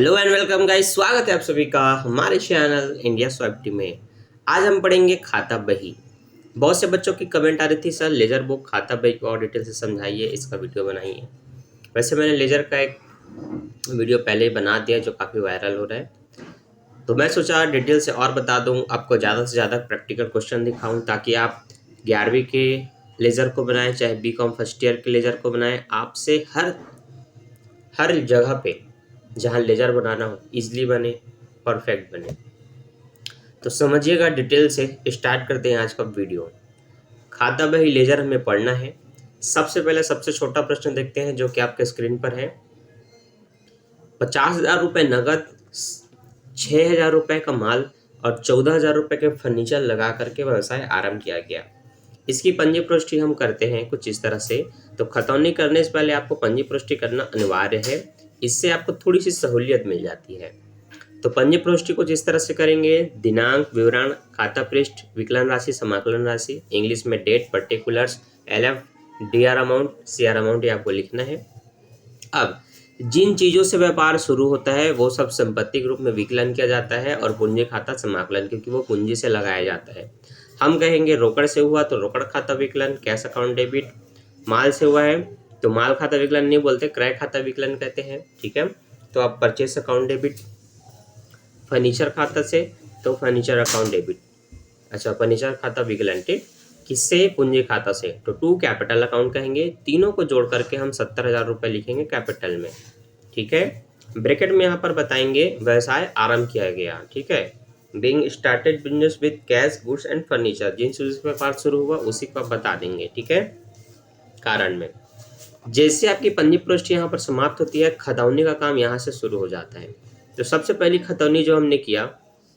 Hello and welcome guys, स्वागत है आप सभी का हमारे चैनल इंडिया स्वैप्टी में। आज हम पढ़ेंगे खाता बही। बहुत से बच्चों की कमेंट आ रही थी, सर लेजर बुक खाता बही को और डिटेल से समझाइए, इसका वीडियो बनाइए। वैसे मैंने लेजर का एक वीडियो पहले ही बना दिया जो काफ़ी वायरल हो रहा है, तो मैं सोचा डिटेल से और बता दूँ, आपको ज़्यादा से ज़्यादा प्रैक्टिकल क्वेश्चन दिखाऊँ ताकि आप 11वीं के लेज़र को बनाएं, चाहे बीकॉम फर्स्ट ईयर के लेज़र को बनाएं, आपसे हर जगह पे जहाँ लेजर बनाना हो इजीली बने, परफेक्ट बने। तो समझिएगा डिटेल से। स्टार्ट करते हैं आज का वीडियो। खाता बही लेजर हमें पढ़ना है। सबसे पहले सबसे छोटा प्रश्न देखते हैं जो कि आपके स्क्रीन पर है। 50,000 रुपये नगद, 6,000 रुपये का माल और 14,000 रुपये के फर्नीचर लगा करके व्यवसाय आरंभ किया गया। इसकी पंजी पुष्टि हम करते हैं कुछ इस तरह से। तो खतौनी करने से पहले आपको पंजी पुष्टि करना अनिवार्य है, इससे आपको थोड़ी सी सहूलियत मिल जाती है। तो पंजी पुष्टि कुछ इस तरह से करेंगे। दिनांक, विवरण, खाता पृष्ठ, विकलन राशि, समाकलन राशि, इंग्लिश में date, particulars, LF, DR amount, CR amount ये आपको लिखना है। अब जिन चीज़ों से व्यापार शुरू होता है वो सब संपत्ति के रूप में विकलन किया जाता है और पूंजी खाता समाकलन, क्योंकि वो पूंजी से लगाया जाता है। हम कहेंगे रोकड़ से हुआ तो रोकड़ खाता विकलन, कैश अकाउंट डेबिट। माल से हुआ है तो माल खाता विकलन नहीं बोलते, क्रय खाता विकलन कहते हैं, ठीक है। तो आप परचेस अकाउंट डेबिट। फर्नीचर खाता से तो फर्नीचर अकाउंट डेबिट, अच्छा फर्नीचर खाता विकलन, ठीक। किससे? पूंजी खाता से, तो टू कैपिटल अकाउंट कहेंगे। तीनों को जोड़ करके हम 70,000 रुपये लिखेंगे कैपिटल में, ठीक है। ब्रैकेट में यहाँ पर बताएंगे व्यवसाय आरंभ किया गया, ठीक है। Being started business with cash, goods and furniture, जिन चीज़ों से व्यापार शुरू हुआ उसी को आप बता देंगे, ठीक है, कारण में। जैसे आपकी पंजी पुष्टि यहाँ पर समाप्त होती है, खतौनी का काम यहाँ से शुरू हो जाता है। तो सबसे पहली खतौनी जो हमने किया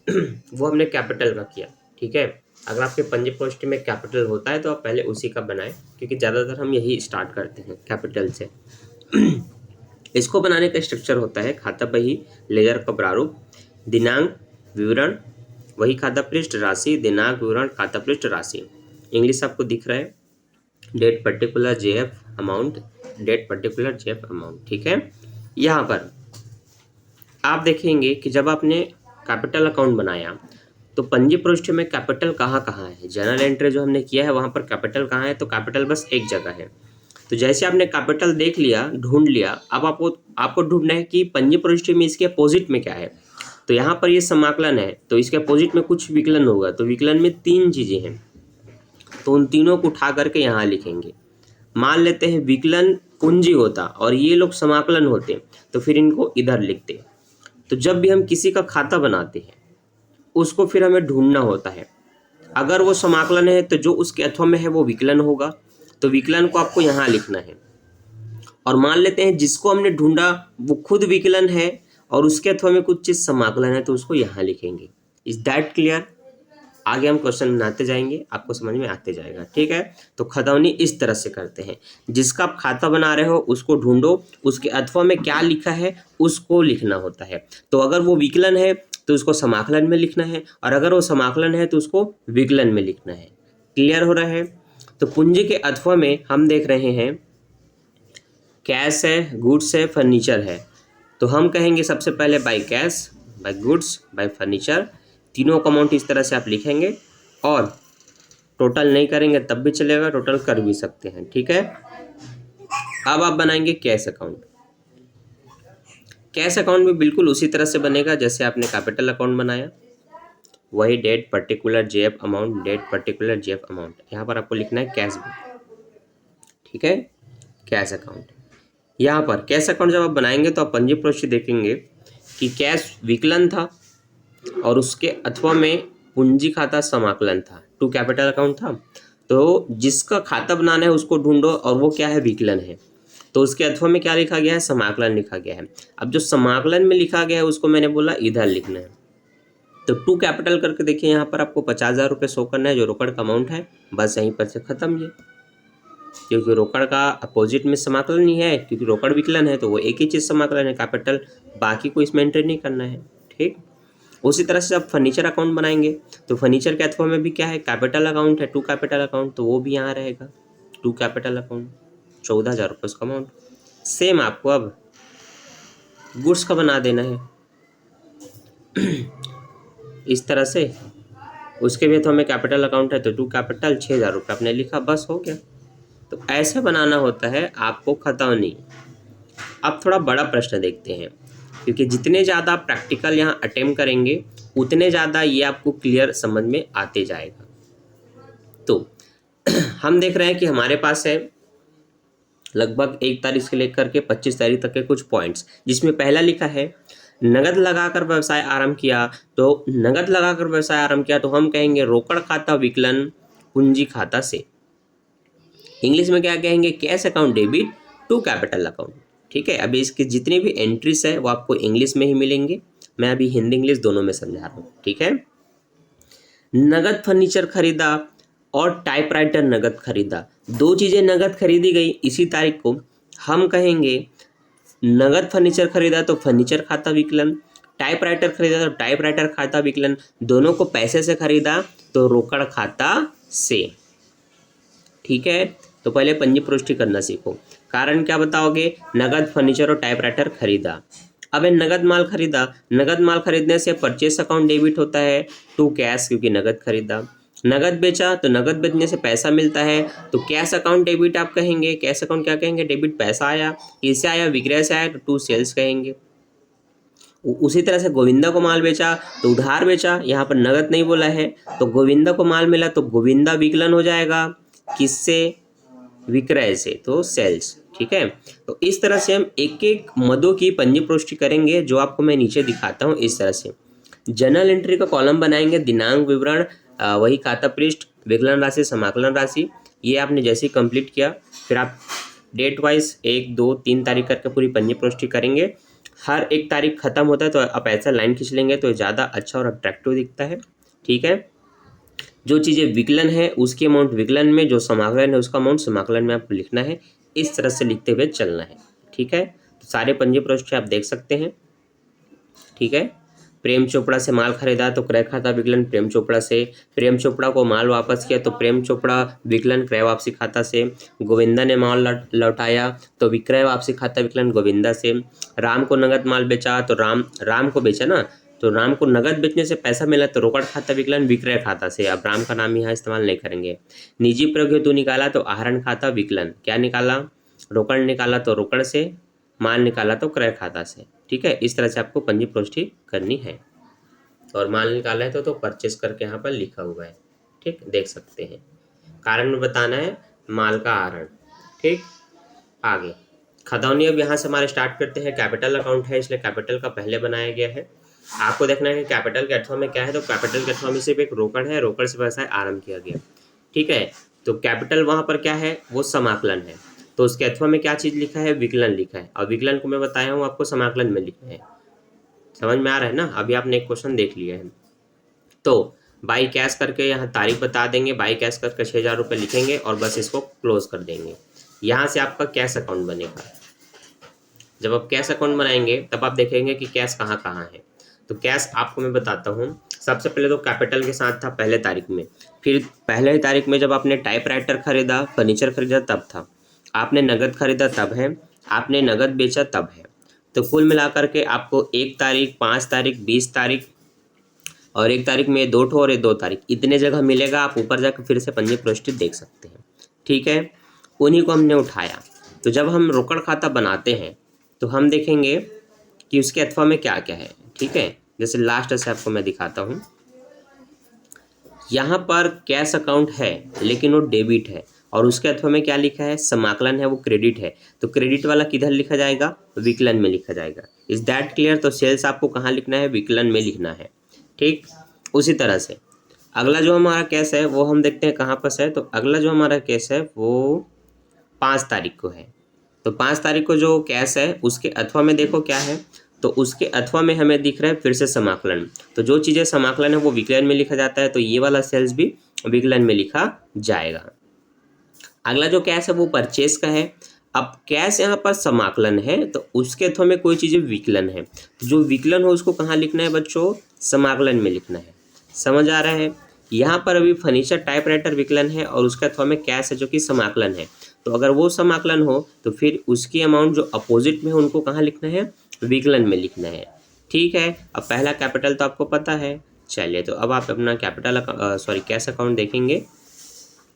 वो हमने कैपिटल का किया, ठीक है। अगर आपके पंजी पुष्टि में कैपिटल होता है तो आप पहले उसी का बनाएं, क्योंकि ज़्यादातर हम यही स्टार्ट करते हैं कैपिटल से। इसको बनाने का स्ट्रक्चर होता है खाता बही, लेजर का प्रारूप, दिनांक, विवरण, वही खाता पृष्ठ, राशि, दिनांक, विवरण, खाता पृष्ठ, राशि। इंग्लिश आपको दिख रहा है, date particular JF amount, date particular JF amount, ठीक है। यहाँ पर आप देखेंगे कि जब आपने कैपिटल अकाउंट बनाया तो पंजी पृष्ठ में कैपिटल कहाँ कहाँ है। जनरल एंट्री जो हमने किया है वहाँ पर कैपिटल कहाँ है, तो कैपिटल बस एक जगह है। तो जैसे आपने कैपिटल देख लिया, ढूंढ लिया, अब आपको ढूंढना है कि पंजी पृष्ठ में इसके अपोजिट में क्या है। तो यहाँ पर ये समाकलन है तो इसके अपोजिट में कुछ विकलन होगा, तो विकलन में 3 चीज़ें हैं, तो उन तीनों को उठा करके यहाँ लिखेंगे। मान लेते हैं विकलन पूंजी होता और ये लोग समाकलन होते तो फिर इनको इधर लिखते। तो जब भी हम किसी का खाता बनाते हैं उसको फिर हमें ढूंढना होता है। अगर वो समाकलन है तो जो उसके अथवा में है वो विकलन होगा, तो विकलन को आपको यहाँ लिखना है। और मान लेते हैं जिसको हमने ढूंढा वो खुद विकलन है और उसके अथवा में कुछ चीज़ समाकलन है, तो उसको यहाँ लिखेंगे। Is that clear? आगे हम क्वेश्चन बनाते जाएंगे, आपको समझ में आते जाएगा, ठीक है। तो खतौनी इस तरह से करते हैं, जिसका आप खाता बना रहे हो उसको ढूंढो, उसके अथवा में क्या लिखा है उसको लिखना होता है। तो अगर वो विकलन है तो उसको समाकलन में लिखना है, और अगर वो समाकलन है तो उसको विकलन में लिखना है। क्लियर हो रहा है? तो पूंजी के अथवा में हम देख रहे हैं कैश है, गुड्स है, फर्नीचर है। तो हम कहेंगे सबसे पहले by cash, by goods, by furniture, तीनों का अमाउंट इस तरह से आप लिखेंगे। और टोटल नहीं करेंगे तब भी चलेगा, टोटल कर भी सकते हैं, ठीक है। अब आप बनाएंगे कैश अकाउंट। कैश अकाउंट भी बिल्कुल उसी तरह से बनेगा जैसे आपने कैपिटल अकाउंट बनाया, वही date particular JF amount, date particular JF amount, यहाँ पर आपको लिखना है कैश बुक, ठीक है, कैश अकाउंट। यहाँ पर कैश अकाउंट जब आप बनाएंगे तो आप पंजी पुष्टि देखेंगे कि कैश विकलन था और उसके अथवा में पूंजी खाता समाकलन था, टू कैपिटल अकाउंट था। तो जिसका खाता बनाना है उसको ढूंढो और वो क्या है, विकलन है, तो उसके अथवा में क्या लिखा गया है, समाकलन लिखा गया है। अब जो समाकलन में लिखा गया है उसको मैंने बोला इधर लिखना है। तो टू कैपिटल करके देखिए, यहाँ पर आपको 50,000 रुपये शो करना है जो रोकड़ का अमाउंट है, बस यहीं पर से खत्म ये, क्योंकि रोकड़ का अपोजिट में समाकलन ही है, क्योंकि रोकड़ विकलन है तो वो एक ही चीज़ समाकलन है कैपिटल, बाकी को इसमें एंट्री नहीं करना है, ठीक। उसी तरह से आप फर्नीचर अकाउंट बनाएंगे तो फर्नीचर के अथवा में भी क्या है, कैपिटल अकाउंट है, टू कैपिटल अकाउंट, तो वो भी यहाँ रहेगा, टू कैपिटल अकाउंट, 14,000 रुपये उसका अमाउंट। सेम आपको अब गुड्स का बना देना है, इस तरह से। उसके भी तो हमें कैपिटल अकाउंट है तो टू कैपिटल 6,000 रुपये आपने लिखा, बस हो गया। तो ऐसे बनाना होता है आपको खतौनी। अब थोड़ा बड़ा प्रश्न देखते हैं, क्योंकि जितने ज़्यादा आप प्रैक्टिकल यहाँ अटेम्प्ट करेंगे उतने ज़्यादा ये आपको क्लियर समझ में आते जाएगा। तो हम देख रहे हैं कि हमारे पास है लगभग 1 तारीख से लेकर के 25 तारीख तक के कुछ पॉइंट्स, जिसमें पहला लिखा है नगद लगाकर व्यवसाय आरंभ किया। तो नगद लगाकर व्यवसाय आरंभ किया तो हम कहेंगे रोकड़ खाता विकलन पूंजी खाता से। इंग्लिश में क्या कहेंगे, cash account debit to capital account. ठीक है, अभी इसकी जितनी भी एंट्रीज है वो आपको इंग्लिश में ही मिलेंगे, मैं अभी हिंदी इंग्लिश दोनों में समझा रहा हूँ। ठीक है, नगद फर्नीचर खरीदा और टाइपराइटर नगद खरीदा, दो चीज़ें नगद खरीदी गई इसी तारीख को, हम कहेंगे नगद फर्नीचर खरीदा तो फर्नीचर खाता विकलन, टाइपराइटर खरीदा तो टाइपराइटर खाता विकलन, दोनों को पैसे से खरीदा तो रोकड़ खाता से। ठीक है, तो पहले पंजी पुष्टि करना सीखो। कारण क्या बताओगे, नगद फर्नीचर और टाइपराइटर खरीदा। अब नगद माल खरीदा, नगद माल खरीदने से परचेस अकाउंट डेबिट होता है टू कैश, क्योंकि नगद खरीदा। नगद बेचा तो नगद बेचने से पैसा मिलता है तो कैश अकाउंट डेबिट आप कहेंगे। कैश अकाउंट क्या कहेंगे, डेबिट पैसा आया, इससे आया विक्रय से आया तो टू सेल्स कहेंगे। उसी तरह से गोविंदा को माल बेचा तो उधार बेचा, यहाँ पर नगद नहीं बोला है, तो गोविंदा को माल मिला तो गोविंदा विकलन हो जाएगा, किससे, विक्रय से, तो सेल्स। ठीक है, तो इस तरह से हम एक एक मदों की पंजी पुष्टि करेंगे, जो आपको मैं नीचे दिखाता हूँ इस तरह से। जनरल एंट्री का कॉलम बनाएंगे, दिनांक विवरण, वही खाता पृष्ठ, विकलन राशि, समाकलन राशि, ये आपने जैसे ही कंप्लीट किया फिर आप डेट वाइज 1, 2, 3 तारीख करके पूरी पंजी पुष्टि करेंगे। हर एक तारीख खत्म होता है तो आप ऐसा लाइन खींच लेंगे तो ज़्यादा अच्छा और अट्रैक्टिव दिखता है। ठीक है, जो चीज़ें विकलन है उसकी अमाउंट विकलन में, जो समाकलन है उसका अमाउंट समाकलन में आपको लिखना है, इस तरह से लिखते हुए चलना है। ठीक है, तो सारे पंजी पुष्टि आप देख सकते हैं। ठीक है, प्रेम चोपड़ा से माल खरीदा तो क्रय खाता विकलन प्रेम चोपड़ा से, प्रेम चोपड़ा को माल वापस किया तो प्रेम चोपड़ा विकलन क्रय वापसी खाता से, गोविंदा ने माल लौटाया तो विक्रय वापसी खाता विकलन गोविंदा से, राम को नगद माल बेचा तो राम को बेचा ना, तो राम को नगद बेचने से पैसा मिला तो रोकड़ खाता विकलन विक्रय खाता से। अब राम का नाम यहाँ इस्तेमाल नहीं करेंगे। निजी प्रयोग हेतु निकाला तो आहरण खाता विकलन, क्या निकाला, रोकड़ निकाला तो रोकड़ से, माल निकाला तो क्रय खाता से। ठीक है, इस तरह से आपको पंजी पुष्टि करनी है। और माल निकाला है तो परचेस करके यहाँ पर लिखा हुआ है। ठीक, देख सकते हैं। कारण में बताना है माल का आहरण। ठीक, आगे खतौनी अब यहाँ से हमारे स्टार्ट करते हैं। कैपिटल अकाउंट है इसलिए कैपिटल का पहले बनाया गया है। आपको देखना है कि कैपिटल के अथवा में क्या है, तो कैपिटल के अथवा में सिर्फ एक रोकड़ है, रोकड़ से व्यवसाय आरंभ किया गया। ठीक है, तो कैपिटल वहाँ पर क्या है, वो समाकलन है, तो उसके अथवा में क्या चीज़ लिखा है, विकलन लिखा है, और विकलन को मैं बताया हूँ आपको समाकलन में लिखना है। समझ में आ रहा है ना, अभी आपने एक क्वेश्चन देख लिया है। तो बाई कैश करके यहाँ तारीख बता देंगे, बाई कैश करके 6,000 रुपये लिखेंगे और बस इसको क्लोज कर देंगे। यहाँ से आपका कैश अकाउंट बनेगा। जब आप कैश अकाउंट बनाएंगे तब आप देखेंगे कि कैश कहाँ कहाँ है। तो कैश आपको मैं बताता हूँ। सबसे पहले तो कैपिटल के साथ था पहले तारीख में, फिर पहले तारीख में जब आपने टाइपराइटर खरीदा, फर्नीचर खरीदा तब था, आपने नगद खरीदा तब है, आपने नगद बेचा तब है। तो कुल मिलाकर के आपको 1 तारीख, 5 तारीख, 20 तारीख और 1 तारीख में 2 ठो और 2 तारीख, इतने जगह मिलेगा। आप ऊपर जाकर फिर से पंजी पुष्टि देख सकते हैं। ठीक है, उन्हीं को हमने उठाया। तो जब हम रोकड़ खाता बनाते हैं तो हम देखेंगे कि उसके अथवा में क्या क्या है। ठीक है, जैसे लास्ट से आपको मैं दिखाता हूँ। यहाँ पर कैश अकाउंट है लेकिन वो डेबिट है, और उसके अथवा में क्या लिखा है, समाकलन है, वो क्रेडिट है। तो क्रेडिट वाला किधर लिखा जाएगा, विकलन में लिखा जाएगा। Is that clear. तो सेल्स आपको कहाँ लिखना है, विकलन में लिखना है। ठीक, उसी तरह से अगला जो हमारा केस है वो हम देखते हैं कहाँ पर है। तो अगला जो हमारा केस है वो 5 तारीख को है। तो 5 तारीख को जो केस है उसके अथवा में देखो क्या है, तो उसके अथवा में हमें दिख रहा है फिर से समाकलन। तो जो चीज़ें समाकलन है वो विकलन में लिखा जाता है, तो ये वाला सेल्स भी विकलन में लिखा जाएगा। अगला जो कैश है वो परचेस का है। अब कैश यहाँ पर समाकलन है तो उसके अथवा में कोई चीज़ें विकलन है, तो जो विकलन हो उसको कहाँ लिखना है बच्चों, समाकलन में लिखना है। समझ आ रहा है। यहाँ पर अभी फर्नीचर टाइपराइटर विकलन है और उसके अथवा में कैश है जो कि समाकलन है। तो अगर वो समाकलन हो तो फिर उसकी अमाउंट जो अपोजिट में है उनको कहाँ लिखना है, विकलन में लिखना है। ठीक है, अब पहला कैपिटल तो आपको पता है। चलिए, तो अब आप अपना कैश अकाउंट देखेंगे,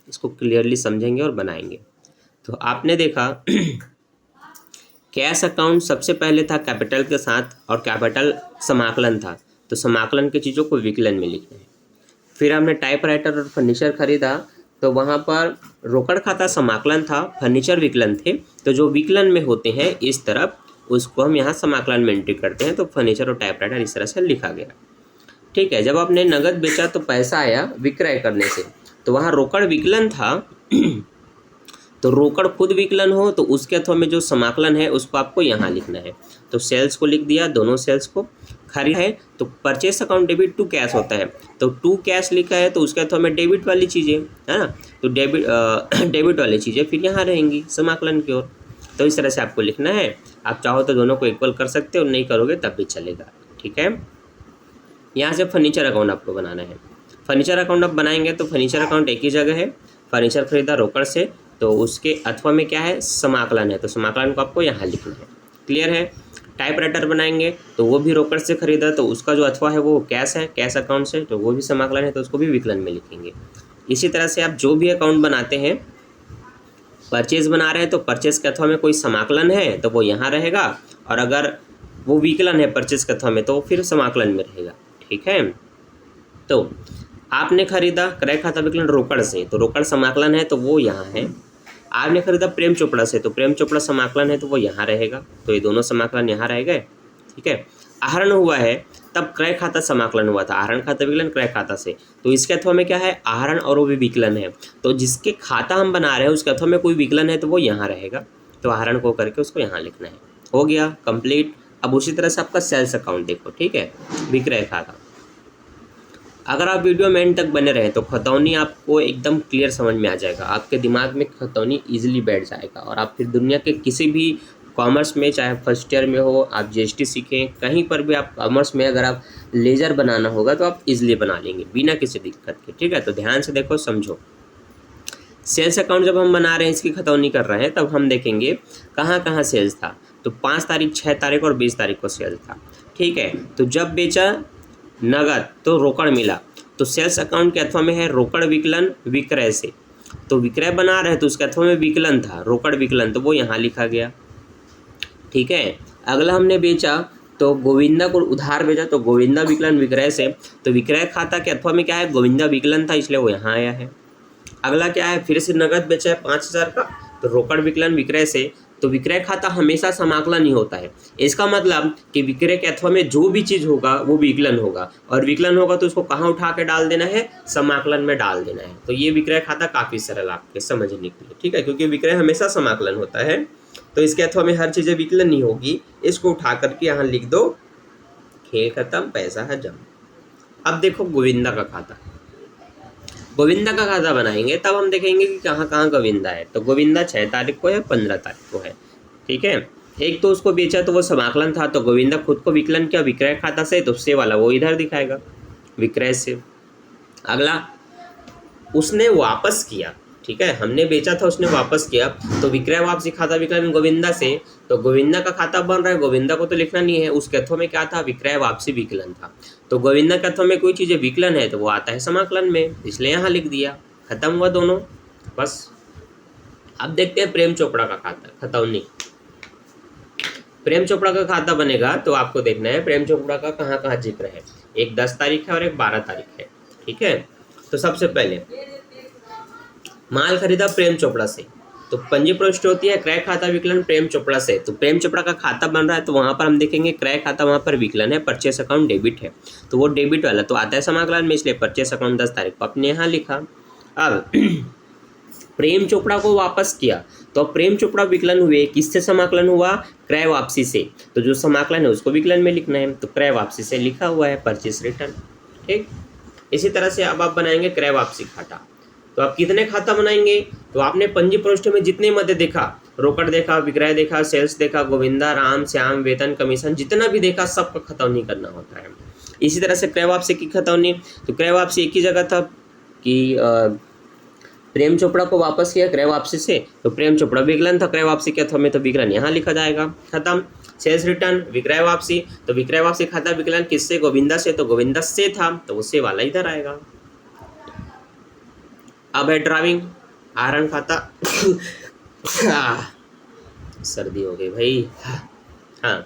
इसको क्लियरली समझेंगे और बनाएंगे। तो आपने देखा कैश अकाउंट सबसे पहले था कैपिटल के साथ, और कैपिटल समाकलन था, तो समाकलन की चीज़ों को विकलन में लिखना है। फिर हमने टाइपराइटर और फर्नीचर खरीदा, तो वहाँ पर रोकड़ खाता समाकलन था, फर्नीचर विकलन थे। तो जो विकलन में होते हैं इस तरफ, उसको हम यहाँ समाकलन में एंट्री करते हैं। तो फर्नीचर और टाइपराइटर इस तरह से लिखा गया। ठीक है, जब आपने नगद बेचा तो पैसा आया विक्रय करने से, तो वहाँ रोकड़ विकलन था। तो रोकड़ खुद विकलन हो तो उसके अथवा में जो समाकलन है उसको आपको यहाँ लिखना है। तो सेल्स को लिख दिया, दोनों सेल्स को। खरीद है तो purchase account debit to cash होता है, तो टू कैश लिखा है तो उसके अथवा में डेबिट वाली चीज़ें है ना, तो डेबिट वाली चीज़ें फिर यहाँ रहेंगी समाकलन की ओर। तो इस तरह से आपको लिखना है। आप चाहो तो दोनों को इक्वल कर सकते हो, नहीं करोगे तब भी चलेगा। ठीक है, यहाँ से फर्नीचर अकाउंट आपको बनाना है। फर्नीचर अकाउंट आप बनाएंगे तो फर्नीचर अकाउंट एक ही जगह है। फर्नीचर खरीदा रोकड़ से, तो उसके अथवा में क्या है, समाकलन है, तो समाकलन को आपको यहाँ लिखना है। क्लियर है। टाइपराइटर बनाएंगे तो वो भी रोकड़ से खरीदा, तो उसका जो अथवा है वो कैश है, कैश अकाउंट से, तो वो भी समाकलन है, तो उसको भी विकलन में लिखेंगे। इसी तरह से आप जो भी अकाउंट बनाते हैं, परचेज बना रहे हैं तो परचेज के अथवा में कोई समाकलन है तो वो यहाँ रहेगा, और अगर वो विकलन है परचेज के अथवा में तो फिर समाकलन में रहेगा। ठीक है, तो आपने खरीदा क्रय खाता विकलन रोकड़ से, तो रोकड़ समाकलन है तो वो यहाँ है। आपने खरीदा प्रेम चोपड़ा से, तो प्रेम चोपड़ा समाकलन है तो वो यहाँ रहेगा, तो ये दोनों समाकलन यहाँ रह गए। ठीक है, आहरण हुआ है तब क्रय खाता समाकलन हुआ था, आहरण खाता विकलन क्रय खाता से, तो इसके अथवा में क्या है, आहरण और वो भी विकलन है, तो जिसके खाता हम बना रहे हैं उसके अथवा में कोई विकलन है तो वो यहाँ रहेगा, तो आहरण को करके उसको यहाँ लिखना है। हो गया कंप्लीट। अब उसी तरह से आपका सेल्स अकाउंट देखो। ठीक है, विक्रय खाता। अगर आप वीडियो में एंड तक बने रहें तो खतौनी आपको एकदम क्लियर समझ में आ जाएगा, आपके दिमाग में खतौनी ईजिली बैठ जाएगा, और आप फिर दुनिया के किसी भी कॉमर्स में, चाहे फर्स्ट ईयर में हो, आप जीएसटी सीखें, कहीं पर भी आप कॉमर्स में अगर आप लेजर बनाना होगा तो आप इजीली बना लेंगे बिना किसी दिक्कत के। ठीक है, तो ध्यान से देखो, समझो। सेल्स अकाउंट जब हम बना रहे हैं, इसकी खतौनी कर रहे हैं, तब हम देखेंगे कहाँ कहाँ सेल्स था। तो 5 तारीख, 6 तारीख और 20 तारीख को सेल्स था। ठीक है, तो जब बेचा नगद तो रोकड़ मिला, तो सेल्स अकाउंट के अथवा में है रोकड़ विकलन विक्रय से, तो विक्रय बना रहे तो उसके अथवा में विकलन था, रोकड़ विकलन, तो वो यहाँ लिखा गया। ठीक है, अगला हमने बेचा तो गोविंदा को उधार बेचा, तो गोविंदा विकलन विक्रय से, तो विक्रय खाता के अथवा में क्या है, गोविंदा विकलन था, इसलिए वो यहाँ आया है। अगला क्या है, फिर से नगद बेचा है 5000 का, तो रोकड़ विकलन विक्रय से, तो विक्रय खाता हमेशा समाकलन ही होता है। इसका मतलब कि विक्रय के अथवा में जो भी चीज़ होगा वो विकलन होगा, और विकलन होगा तो उसको कहाँ उठा के डाल देना है, समाकलन में डाल देना है। तो ये विक्रय खाता काफ़ी सरल आपके समझने के लिए। ठीक है, क्योंकि विक्रय हमेशा समाकलन होता है, तो इसके अथवा में हर चीज़ें विकलन नहीं होगी। इसको उठा करके यहाँ लिख दो, खेल खत्म, पैसा है जमा। अब देखो गोविंदा का खाता, गोविंदा का खाता बनाएंगे तब हम देखेंगे कि कहाँ कहाँ गोविंदा है। तो गोविंदा 6 तारीख को है, 15 तारीख को है। ठीक है, एक तो उसको बेचा तो वो समाकलन था, तो गोविंदा खुद को विकलन किया विक्रय खाता से, तो से वाला वो इधर दिखाएगा विक्रय से। अगला उसने वापस किया, ठीक है, हमने बेचा था उसने वापस किया, तो विक्रय वापसी खाता विकलन गोविंदा से, तो गोविंदा का खाता बन रहा है, गोविंदा को तो लिखना नहीं है, उसके अथवा में क्या था, विक्रय वापसी विकलन था, तो गोविंदा के अथवा में कोई चीज़ें विकलन है तो वो आता है समाकलन में, इसलिए यहाँ लिख दिया। खत्म हुआ दोनों, बस। अब देखते हैं प्रेम चोपड़ा का खाता, खतौनी। प्रेम चोपड़ा का खाता बनेगा तो आपको देखना है प्रेम चोपड़ा का कहाँ कहाँ जिक्र है। एक 10 तारीख है और एक 12 तारीख है। ठीक है, तो सबसे पहले माल खरीदा प्रेम चोपड़ा से, तो पंजी प्रविष्टि होती है क्रय खाता विकलन प्रेम चोपड़ा से, तो प्रेम चोपड़ा का खाता बन रहा है तो वहाँ पर हम देखेंगे क्रय खाता, वहाँ पर विकलन है, परचेस अकाउंट डेबिट है, तो वो डेबिट वाला तो आता है समाकलन में, इसलिए परचेस अकाउंट 10 तारीख को अपने यहाँ लिखा। अब प्रेम चोपड़ा को वापस किया, तो प्रेम चोपड़ा विकलन हुए, किससे समाकलन हुआ, क्रय वापसी से, तो जो समाकलन है उसको विकलन में लिखना है, तो क्रय वापसी से लिखा हुआ है परचेस रिटर्न। ठीक, इसी तरह से अब आप बनाएंगे क्रय वापसी खाता। तो आप कितने खाता बनाएंगे, तो आपने पंजी प्रविष्टि में जितने मध्य देखा, रोकड़ देखा, विक्रय देखा, सेल्स देखा, गोविंदा, राम, श्याम, वेतन, कमीशन, जितना भी देखा सबका खतौनी करना होता है। इसी तरह से क्रय वापसी की खतौनी, तो क्रय वापसी एक ही जगह था कि प्रेम चोपड़ा को वापस किया क्रय वापसी से, तो प्रेम चोपड़ा विकलन था क्रय वापसी के अथवा में, तो विकलन यहाँ लिखा जाएगा। खत्म। सेल्स रिटर्न विक्रय वापसी, तो विक्रय वापसी खाता विकलन किससे? गोविंदा से, तो गोविंदा से था तो उससे वाला इधर आएगा। अब है ड्राइविंग आहरण खाता सर्दी हो गई भाई। हाँ,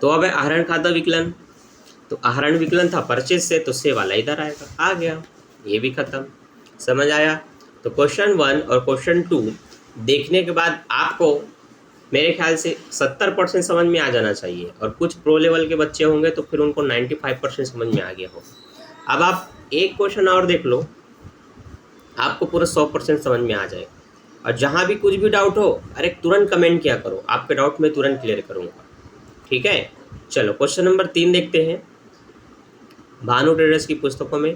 तो अब है आहरण खाता विकलन, तो आहरण विकलन था परचेज से, तो से वाला इधर आएगा, आ गया, ये भी खत्म। समझ आया? तो क्वेश्चन 1 और क्वेश्चन 2 देखने के बाद आपको मेरे ख्याल से 70% समझ में आ जाना चाहिए, और कुछ प्रो लेवल के बच्चे होंगे तो फिर उनको 95% समझ में आ गया हो। अब आप एक क्वेश्चन और देख लो, आपको पूरा 100% समझ में आ जाएगा। और जहाँ भी कुछ भी डाउट हो, अरे तुरंत कमेंट किया करो, आपके डाउट मैं तुरंत क्लियर करूँगा। ठीक है, चलो क्वेश्चन नंबर 3 देखते हैं। भानु ट्रेडर्स की पुस्तकों में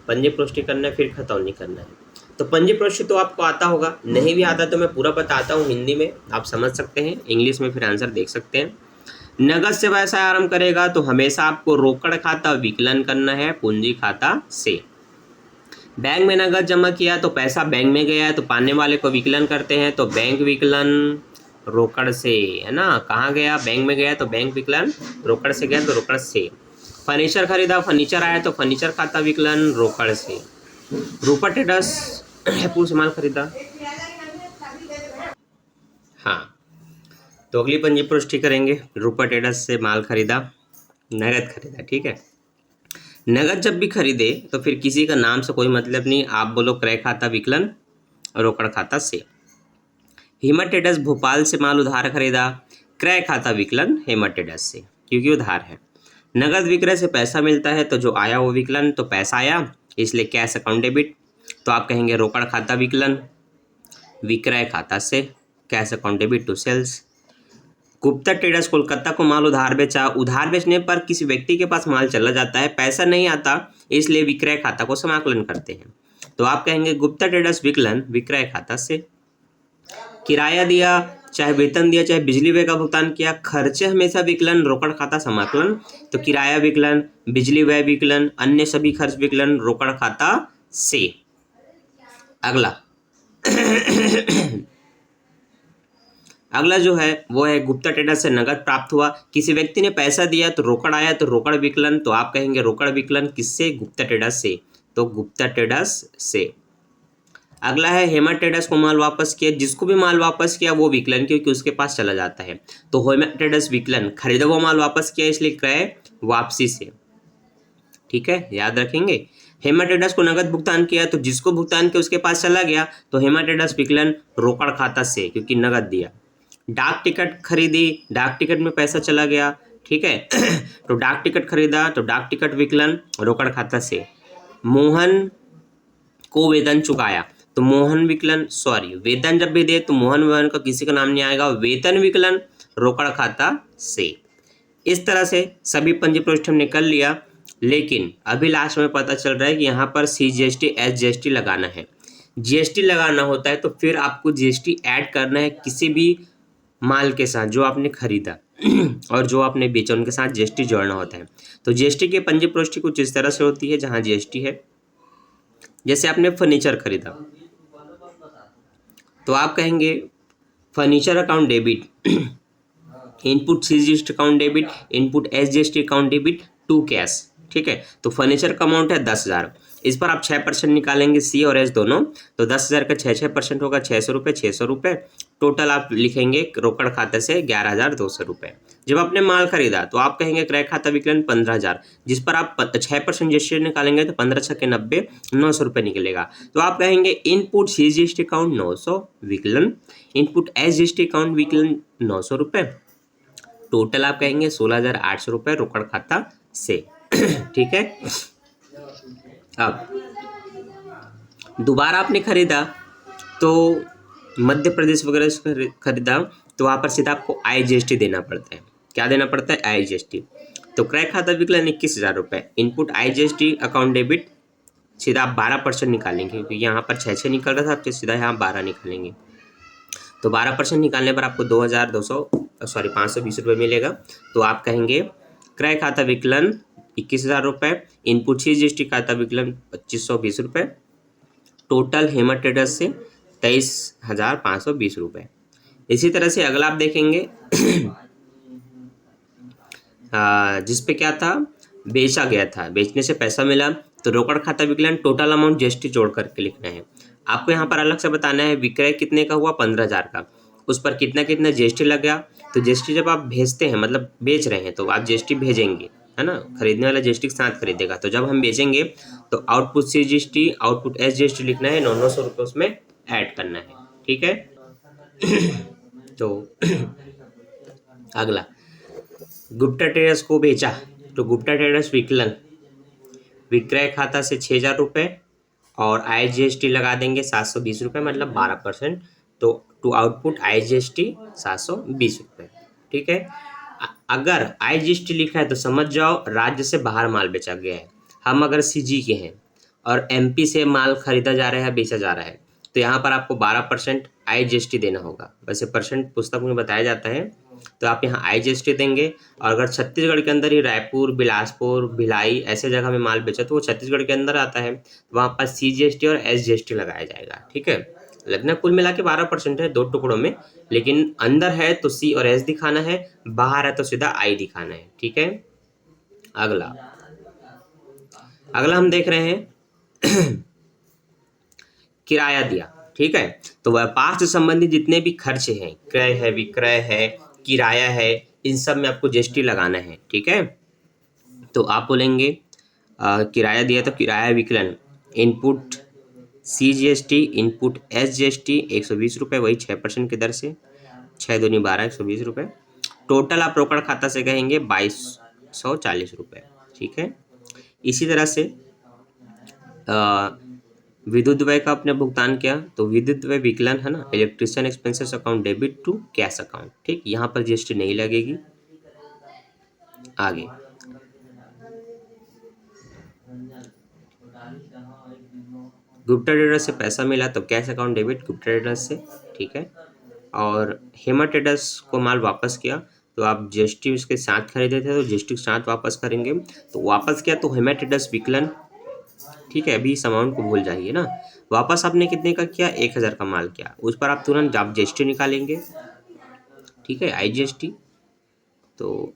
पंजी प्रोष्टि करना है, फिर खतौनी करना है। तो पंजी प्रोष्टि तो आपको आता होगा, नहीं भी आता तो मैं पूरा बताता हूँ हिंदी में, आप समझ सकते हैं, इंग्लिश में फिर आंसर देख सकते हैं। नगद से व्यवसाय आरंभ करेगा तो हमेशा आपको रोकड़ खाता विकलन करना है पूंजी खाता से। बैंक में नगद जमा किया तो पैसा बैंक में गया है, तो पाने वाले को विकलन करते हैं, तो बैंक विकलन रोकड़ से, है ना। कहाँ गया? बैंक में गया, तो बैंक विकलन रोकड़ से गया, तो रोकड़ से। फर्नीचर खरीदा, फर्नीचर आया, तो फर्नीचर खाता विकलन रोकड़ से। रूपर ट्रेडर्स एप्पल से माल खरीदा। हाँ, तो अगली पंजी पुष्टि करेंगे, रूपर ट्रेडर्स से माल खरीदा, नगद खरीदा। ठीक है, नगद जब भी खरीदे तो फिर किसी का नाम से कोई मतलब नहीं, आप बोलो क्रय खाता विकलन रोकड़ खाता से। हेमा ट्रेडर्स भोपाल से माल उधार खरीदा, क्रय खाता विकलन हेमा ट्रेडर्स से, क्योंकि उधार है। नगद विक्रय से पैसा मिलता है तो जो आया वो विकलन, तो पैसा आया इसलिए कैश अकाउंट डेबिट, तो आप कहेंगे रोकड़ खाता विकलन विक्रय खाता से, cash account debit to sales. Gupta traders Kolkata को माल उधार बेचा, उधार बेचने पर किसी व्यक्ति के पास माल चला जाता है, पैसा नहीं आता, इसलिए विक्रय खाता को समाकलन करते हैं, तो आप कहेंगे गुप्ता ट्रेडर्स विकलन विक्रय खाता से। किराया दिया, चाहे वेतन दिया, चाहे बिजली व्यय का भुगतान किया, खर्चे हमेशा विकलन रोकड़ खाता समाकलन, तो किराया विकलन, बिजली व्यय विकलन, अन्य सभी खर्च विकलन रोकड़ खाता से। अगला अगला जो है वो है गुप्ता ट्रेडर्स से नगद प्राप्त हुआ, किसी व्यक्ति ने पैसा दिया तो रोकड़ आया, तो रोकड़ विकलन, तो आप कहेंगे रोकड़ विकलन किससे? गुप्ता ट्रेडर्स से, तो गुप्ता ट्रेडर्स से। अगला है हेमा ट्रेडर्स को माल वापस किया, जिसको भी माल वापस किया वो विकलन, क्योंकि उसके पास चला जाता है, तो हेमा ट्रेडर्स विकलन खरीदा हुआ माल वापस किया, इसलिए क्रय वापसी से। ठीक है, याद रखेंगे। हेमा ट्रेडर्स को नगद भुगतान किया, तो जिसको भुगतान किया उसके पास चला गया, तो हेमा ट्रेडर्स विकलन रोकड़ खाता से, क्योंकि नगद दिया। डाक टिकट खरीदी, डाक टिकट में पैसा चला गया, ठीक है तो डाक टिकट खरीदा, तो डाक टिकट विकलन रोकड़ खाता से। मोहन को वेतन चुकाया, तो मोहन विकलन, सॉरी वेतन जब भी दे तो मोहन का किसी का नाम नहीं आएगा, वेतन विकलन रोकड़ खाता से। इस तरह से सभी पंजी प्रोष्ठ हमने कर लिया, लेकिन अभी लास्ट में पता चल रहा है कि यहाँ पर CGST SGST लगाना है। GST लगाना होता है तो फिर आपको GST ऐड करना है किसी भी माल के साथ जो आपने खरीदा और जो आपने बेचा, उनके साथ GST जोड़ना होता है। तो GST के पंजी प्रोष्टि कुछ इस तरह से होती है, जहाँ GST है, जैसे आपने फर्नीचर खरीदा तो आप कहेंगे furniture account debit, input CGST account debit, input SGST account debit to cash. ठीक है, तो फर्नीचर का अमाउंट है 10,000, इस पर आप 6% निकालेंगे, C और S दोनों, तो 10,000 का 6% होगा 600 रुपये, 600 रुपये टोटल आप लिखेंगे रोकड़ खाते से 11,200 रुपये। जब आपने माल खरीदा तो आप कहेंगे क्रय खाता विकलन 15,000, जिस पर आप 6% GST निकालेंगे तो 15 छक्के 90, 900 रुपये निकलेगा, तो आप कहेंगे इनपुट CGST अकाउंट 900 विकलन, इनपुट SGST अकाउंट विकलन 900 रुपये, टोटल आप कहेंगे 16,800 रुपये रोकड़ खाता से। ठीक है, अब दोबारा आपने खरीदा तो मध्य प्रदेश वगैरह से खरीदा, तो वहाँ पर सीधा आपको IGST देना पड़ता है। क्या देना पड़ता है? IGST। तो क्रय खाता विकलन 21,000 रुपये, इनपुट IGST अकाउंट डेबिट, सीधा आप 12% निकालेंगे, क्योंकि यहाँ पर 6 निकल रहा था, आप सीधा यहाँ 12 निकालेंगे, तो 12% निकालने पर आपको 520 रुपये मिलेगा। तो आप कहेंगे क्रय खाता विकलन 21,000 रुपये, इनपुट CGST खाता विकलन 2,520 रुपये, टोटल हेमा ट्रेडर्स से 23,520 रुपये। इसी तरह से अगला आप देखेंगे जिस पे क्या था, बेचा गया था, बेचने से पैसा मिला, तो रोकड़ खाता विकलन टोटल अमाउंट जीएसटी जोड़ करके लिखना है। आपको यहाँ पर अलग से बताना है विक्रय कितने का हुआ, 15,000 का, उस पर कितना कितना जीएसटी लग गया। तो जीएसटी जब आप भेजते हैं, मतलब बेच रहे हैं, तो आप जीएसटी भेजेंगे, है ना, खरीदने वाला जीएसटी के साथ खरीदेगा। तो जब हम बेचेंगे तो output C GST, output S GST लिखना है, 900 रुपये उसमें ऐड करना है, ठीक है। तो अगला, गुप्ता ट्रेडर्स को बेचा, तो गुप्ता ट्रेडर्स विकलन, विक्रय खाता से 6,000 रुपये और आई जीएसटी लगा देंगे 720 रुपये, मतलब 12%। तो टू आउटपुट आई जीएसटी 720 रुपये, ठीक है। अगर आई जीएसटी लिखा है तो समझ जाओ राज्य से बाहर माल बेचा गया है। हम अगर सीजी के हैं और एमपी से माल खरीदा जा रहा है, बेचा जा रहा है, तो यहाँ पर आपको 12% आई जीएसटी देना होगा। वैसे परसेंट पुस्तक में बताया जाता है, तो आप यहाँ आई जीएसटी देंगे। और अगर छत्तीसगढ़ के अंदर ही रायपुर, बिलासपुर, भिलाई ऐसे जगह में माल बेचा तो वो छत्तीसगढ़ के अंदर आता है, तो वहाँ पर सी जीएसटी और एस जीएसटी लगाया जाएगा, ठीक है। लगना कुल मिला के 12% है, 2 टुकड़ों में, लेकिन अंदर है तो सी और एस दिखाना है, बाहर है तो सीधा आई दिखाना है, ठीक है। अगला अगला हम देख रहे हैं किराया दिया, ठीक है। तो व्यापार से संबंधित जितने भी खर्चे हैं, क्रय है, विक्रय है, किराया है, इन सब में आपको जीएसटी लगाना है, ठीक है। तो आप बोलेंगे किराया दिया तो किराया विकलन, input C GST, input S GST 120 रुपये, वही 6% की दर से, 6 दूनी 12, 120 रुपये। टोटल आप रोकड़ खाता से कहेंगे 2240 रुपये, ठीक है। इसी तरह से विद्युत व्यय का आपने भुगतान किया, तो विद्युत व्यय विकलन है ना, electrician expenses account debit to cash account, ठीक, यहाँ पर जीएसटी नहीं लगेगी। आगे गुप्ता ट्रेडर्स से पैसा मिला तो cash account debit Gupta traders से, ठीक है। और हेमा ट्रेडर्स को माल वापस किया, तो आप जीएसटी उसके साथ खरीदे थे तो जीएसटी के साथ वापस करेंगे। तो वापस किया तो हेमा ट्रेडर्स विकलन, ठीक है। अभी इस अमाउंट को भूल जाइए ना। वापस आपने कितने का किया, 1,000 का माल किया, उस पर आप तुरंत आप जीएसटी निकालेंगे, ठीक है, आई जीएसटी। तो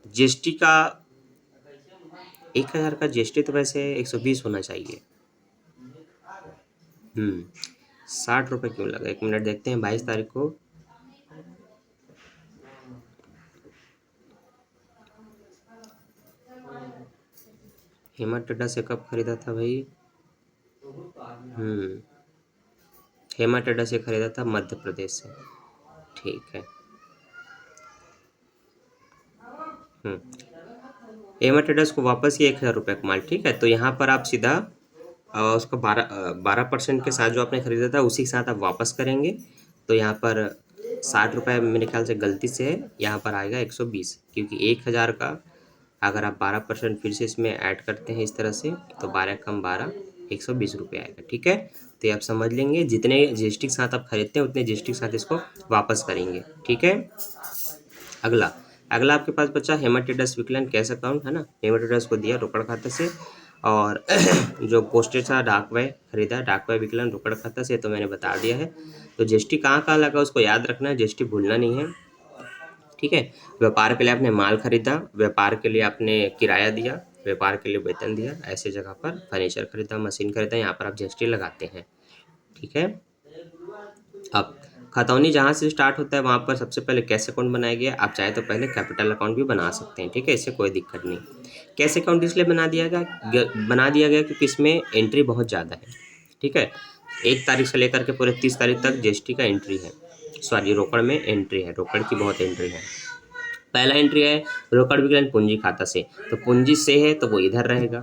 जीएसटी का 1,000 का जीएसटी तो वैसे 120 होना चाहिए। 60 रुपये क्यों लगा, 1 मिनट देखते हैं। 22 तारीख को हेमा टेडा से कब खरीदा था भाई? हेमा टेडा से खरीदा था मध्य प्रदेश से, ठीक है। हेमा टेडर्स को वापस किया 1,000 रुपये का माल, ठीक है। तो यहाँ पर आप सीधा उसको 12% के साथ जो आपने खरीदा था उसी के साथ आप वापस करेंगे। तो यहाँ पर 60 रुपये मेरे ख्याल से गलती से है, यहाँ पर आएगा 120, क्योंकि 1,000 का अगर आप 12% फिर से इसमें ऐड करते हैं इस तरह से, तो 12 कम 12, 120 रुपये आएगा, ठीक है। तो ये आप समझ लेंगे, जितने जीएसटी के साथ आप खरीदते हैं उतने जीएसटी के साथ इसको वापस करेंगे, ठीक है। अगला आपके पास बचा हेमा ट्रेडर्स विकलन कैश अकाउंट, है ना। हेमा ट्रेडर्स को दिया रोकड़ खाते से, और जो पोस्टेज था डाक व्यय खरीदा, डाक व्यय विकलन रोकड़ खाता से, तो मैंने बता दिया है। तो जीएसटी कहाँ कहाँ लगा उसको याद रखना है, जीएसटी भूलना नहीं है, ठीक है। व्यापार के लिए आपने माल खरीदा, व्यापार के लिए आपने किराया दिया, व्यापार के लिए वेतन दिया, ऐसे जगह पर फर्नीचर खरीदा, मशीन खरीदा, यहाँ पर आप जीएसटी लगाते हैं, ठीक है। अब खतौनी जहाँ से स्टार्ट होता है वहाँ पर सबसे पहले कैश अकाउंट बनाया गया। आप चाहे तो पहले कैपिटल अकाउंट भी बना सकते हैं, ठीक है, इससे कोई दिक्कत नहीं। कैश अकाउंट इसलिए बना दिया गया क्योंकि इसमें एंट्री बहुत ज़्यादा है, ठीक है। 1 तारीख से लेकर के पूरे 30 तारीख तक जीएसटी का एंट्री है, सॉरी रोकड़ में एंट्री है, रोकड़ की बहुत एंट्री है। पहला एंट्री है रोकड़ विकलन पूंजी खाता से, तो पूंजी से है तो वो इधर रहेगा,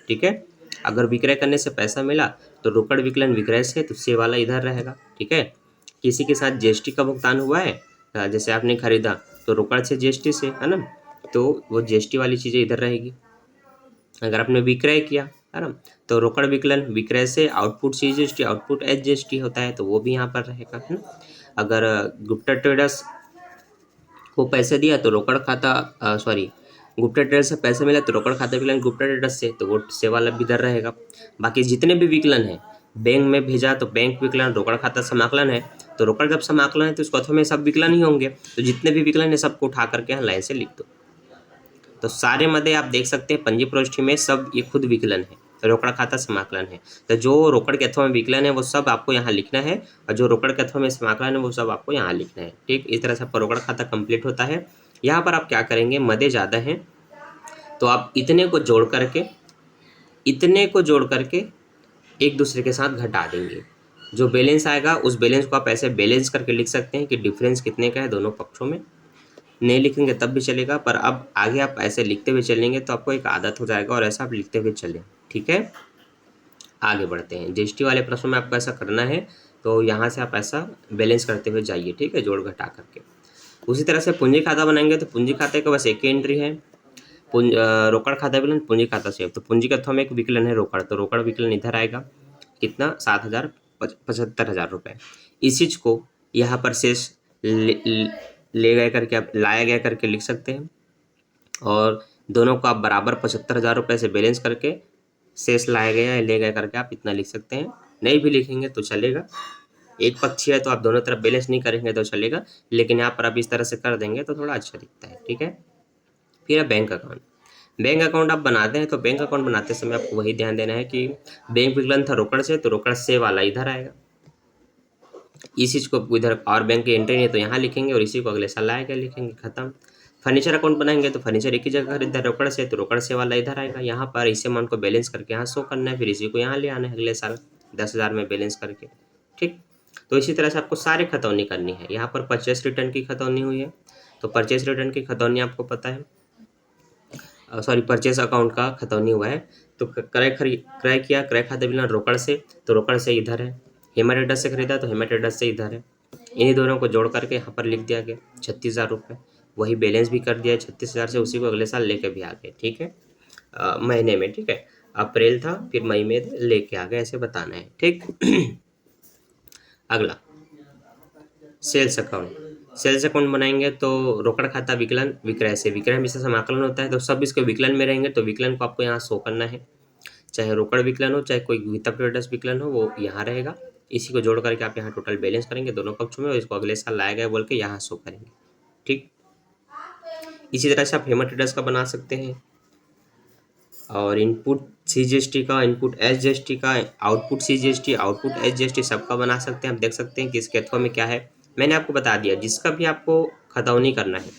ठीक है। अगर विक्रय करने से पैसा मिला तो रोकड़ विकलन विक्रय से, तो से वाला इधर रहेगा, ठीक है। किसी के साथ जीएसटी का भुगतान हुआ है, जैसे आपने खरीदा तो रोकड़ से जीएसटी से, है ना, तो वो जीएसटी वाली चीज़ें इधर रहेगी। अगर आपने विक्रय किया, है ना, तो रोकड़ विकलन विक्रय से, output C GST, output H GST होता है, तो वो भी यहाँ पर रहेगा, है ना। अगर गुप्ता ट्रेडर्स को पैसे दिया तो रोकड़ खाता, सॉरी, गुप्ता ट्रेडर्स से पैसे मिला तो रोकड़ खाता विकलन गुप्ता ट्रेडर्स से, तो वो से वाला भी इधर रहेगा। बाकी जितने भी विकलन हैं बैंक में भेजा तो बैंक विकलन, रोकड़ खाता समाकलन है, तो रोकड़ जब समाकलन है तो उसको अथवा में सब विकलन ही होंगे, तो जितने भी विकलन है सबको उठा करके यहाँ लाइन से लिख दो। तो सारे मदे आप देख सकते हैं पंजी प्रविष्टि में सब ये खुद विकलन है, रोकड़ खाता समाकलन है। तो जो रोकड़ के अथवा में विकलन है वो सब आपको यहाँ लिखना है, और जो रोकड़ के अथवा में समाकलन है वो सब आपको यहाँ लिखना है। ठीक, इस तरह से आपका रोकड़ खाता कंप्लीट होता है। यहाँ पर आप क्या करेंगे, मदे ज़्यादा हैं तो आप इतने को जोड़ करके एक दूसरे के साथ घटा देंगे। जो बैलेंस आएगा उस बैलेंस को आप ऐसे बैलेंस करके लिख सकते हैं कि डिफरेंस कितने का है दोनों पक्षों में। नहीं लिखेंगे तब भी चलेगा, पर अब आगे आप ऐसे लिखते हुए चलेंगे तो आपको एक आदत हो जाएगा और ऐसा आप लिखते हुए चलें। ठीक है, आगे बढ़ते हैं। जीएसटी वाले प्रश्न में आपको ऐसा करना है, तो यहाँ से आप ऐसा बैलेंस करते हुए जाइए। ठीक है, जोड़ घटा करके। उसी तरह से पूंजी खाता बनाएंगे तो पूंजी खाते का बस एक ही एंट्री है, रोकड़ खाता विकलन पूंजी खाता से। तो पूंजी का अथवा में एक विकलन है रोकड़, तो रोकड़ विकलन इधर आएगा कितना, 75,000 रुपये। इस चीज को यहाँ पर शेष ले गए करके आप लाया गया करके लिख सकते हैं, और दोनों को आप बराबर 75,000 रुपये से बैलेंस करके शेष लाया गया है ले गया करके आप इतना लिख सकते हैं। नहीं भी लिखेंगे तो चलेगा, एक पक्षी है तो आप दोनों तरफ बैलेंस नहीं करेंगे तो चलेगा, लेकिन यहाँ पर आप इस तरह से कर देंगे तो थोड़ा अच्छा दिखता है। ठीक है, फिर बैंक अकाउंट। बैंक अकाउंट आप बनाते हैं तो बैंक अकाउंट बनाते समय आपको वही ध्यान देना है कि बैंक विकलन था रोकड़ से, तो रोकड़ से वाला इधर आएगा। इस चीज को इधर और बैंक की एंट्री नहीं है तो यहाँ लिखेंगे, और इसी को अगले साल आएगा लिखेंगे, खत्म। फर्नीचर अकाउंट बनाएंगे तो फर्नीचर एक ही जगह खरीदा रोकड़ से, तो रोकड़ से वाला इधर आएगा। यहाँ पर इसे अमाउंट को बैलेंस करके यहाँ शो करना है, फिर इसी को यहाँ ले आना है अगले साल 10,000 में बैलेंस करके। ठीक, तो इसी तरह से आपको सारे खतौनी करनी है। यहाँ पर परचेस रिटर्न की खतौनी हुई है, तो परचेस रिटर्न की खतौनी आपको पता है, सॉरी परचेस अकाउंट का खतौनी हुआ है। तो क्रय किया, क्रय खाता विकलन रोकड़ से, तो रोकड़ से इधर है। हेमाटेडस से खरीदा तो हेमाटेडस से इधर है। इन्हीं दोनों को जोड़ करके यहाँ पर लिख दिया गया 36,000 रुपये, वही बैलेंस भी कर दिया 36,000 से, उसी को अगले साल लेके भी आ गए। ठीक है, महीने में। ठीक है, अप्रैल था फिर मई में लेके आ गए, ऐसे बताना है। ठीक अगला सेल्स अकाउंट। सेल्स अकाउंट बनाएंगे तो रोकड़ खाता विकलन विक्रय से, विक्रय हमेशा समाकलन होता है, तो सब इसके विकलन में रहेंगे, तो विकलन को आपको यहाँ शो करना है, चाहे रोकड़ विकलन हो चाहे कोई वित्तप्रेडस विकलन हो वो यहाँ रहेगा। इसी को जोड़ करके आप यहाँ टोटल बैलेंस करेंगे दोनों पक्षों में, और इसको अगले साल लाया गया बोल के यहाँ शो करेंगे। ठीक, इसी तरह से आप हेमाटेडस का बना सकते हैं, और इनपुट CGST का, इनपुट SGST का, आउटपुट CGST, आउटपुट SGST सबका बना सकते हैं। आप देख सकते हैं कि इसके अथवा में क्या है, मैंने आपको बता दिया। जिसका भी आपको खतौनी करना है,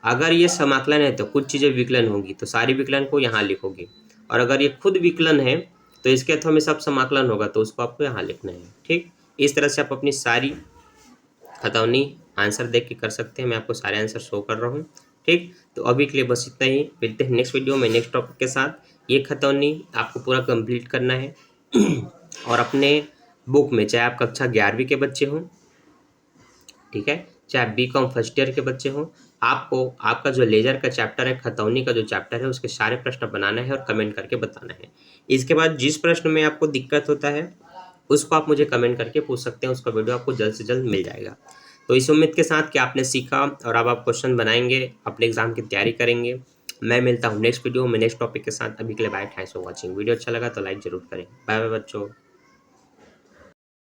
अगर ये समाकलन है तो कुछ चीज़ें विकलन होंगी, तो सारी विकलन को यहाँ लिखोगे, और अगर ये खुद विकलन है तो इसके अथवा में सब समाकलन होगा, तो उसको आपको यहाँ लिखना है। ठीक, इस तरह से आप अपनी सारी खतौनी आंसर देख के कर सकते हैं। मैं आपको सारे आंसर शो कर रहा हूँ। ठीक, तो अभी के लिए बस इतना ही, मिलते हैं नेक्स्ट वीडियो में नेक्स्ट टॉपिक के साथ। ये खतौनी आपको पूरा कंप्लीट करना है और अपने बुक में, चाहे आप कक्षा 11वीं के बच्चे हों, ठीक है, चाहे BCom फर्स्ट ईयर के बच्चे हों, आपको आपका जो लेजर का चैप्टर है, खतौनी का जो चैप्टर है, उसके सारे प्रश्न बनाना है और कमेंट करके बताना है। इसके बाद जिस प्रश्न में आपको दिक्कत होता है उसको आप मुझे कमेंट करके पूछ सकते हैं, उसका वीडियो आपको जल्द से जल्द मिल जाएगा। तो इस उम्मीद के साथ कि आपने सीखा और अब आप क्वेश्चन बनाएंगे, अपने एग्जाम की तैयारी करेंगे। मैं मिलता हूँ नेक्स्ट वीडियो में नेक्स्ट टॉपिक के साथ। अभी के लिए bye, thanks for watching. Video अच्छा लगा तो लाइक जरूर करें। बाय बाय बच्चों।